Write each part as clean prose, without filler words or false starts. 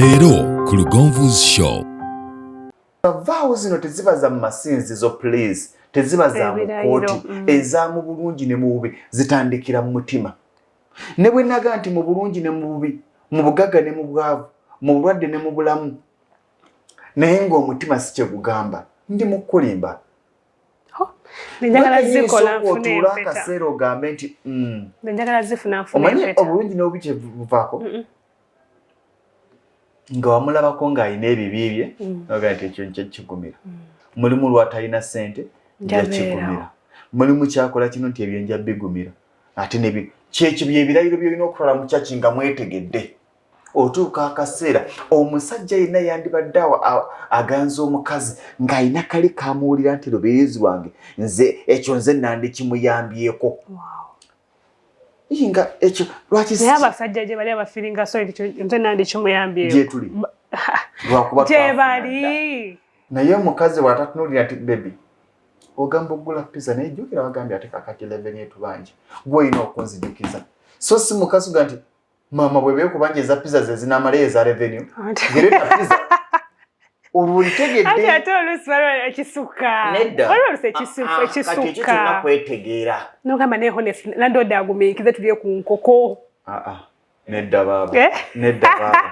Leero ku Lugonvu'S show. Vaawo zino teziba za masinzizo please. Teziba za mukooti. Ezaamu bulungi ne mu bubi zitandikira mu mutima. Ne bwe naga nti mu bulungi ne mu bubi, mu bugagga ne mu bwavu, mu bulwadde ne mu bulamu. Naye ng'omutima si kye gugamba. Ndi mu kulimba. Njagala zikola nfune empeta. Akaseera ogambe nti njagala zifuna nfune empeta. Omanyi obulungi n'obubi kye buvaako? Nga wamulabako ng'alina ebibi bye oga nti ekyo nkyo kigumira. Mulimu lw'atalina ssente nja kigumira. Mulimu kyakola kino nti ebyo nja bigumira. Ate n'ebyo kyekyo by'ebirayiro by'olina okukola mu kyaki nga mwetegedde. Otuuka akaseera omusajja yenna yandibadde aganza omukazi ng'alina kale kamuwulira nti lubeerezi lwange nze ekyo nze nandikimuyambyeko. Inga ekyo lwaki naye abasajja gye bali abafiringa so nze nandikimuyambyeko gye tuli lwakuba gye bali naye omukazi bw'atatunuulira nti bebi ogamba oggula pizza naye jjukira wagambye ate kakati 11 etubanja gwe olina okunzijukiza so si mukazi ga nti mama bwe beekubanja eza pizza ze zinamala eza revenue gereta pizza olwolitegedde ate oluusi waliwo ekisukka nedda waliwo oluusi ekisukka kati ekyo tulina kwetegeera nogamba naye honest landlord agumiikize tulye ku nkoko nedda baaba nedda baaba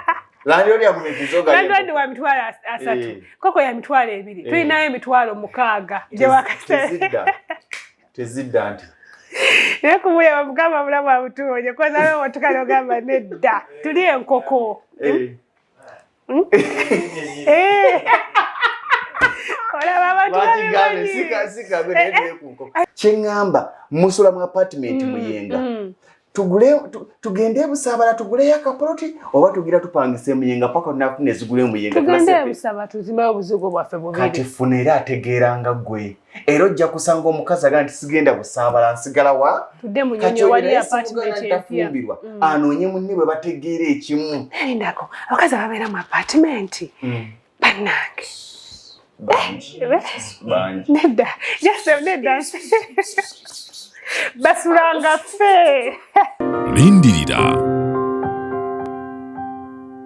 landlord agumiikize landlord wa mitwalo 3 koko ya mitwalo 2 tulinayo emitwalo 6 gye wakasera tezidda nti naye kumuya bamugamba mulamu abutuonye ko nawe watukale ogamba nedda tuli enkoko kyeŋŋamba musula mu apartment Muyenga tugende Busaabala tuguleyo akapoloti oba tugira tupangise Muyenga paka tunafuna ezigule Muyenga tugende Busaabala tuzimeyo obuzigo bwaffe bubiri kati funa era ategeeranga ggwe era ojja kusanga omukazi aga nti sigenda Busaabala nsigala wa tudde Munyonyi wali apartment efumbirwa anoonye munne bwe bategeera ekimu erindako abakazi ababeera mu apartment bannange nedda nedda Lindirira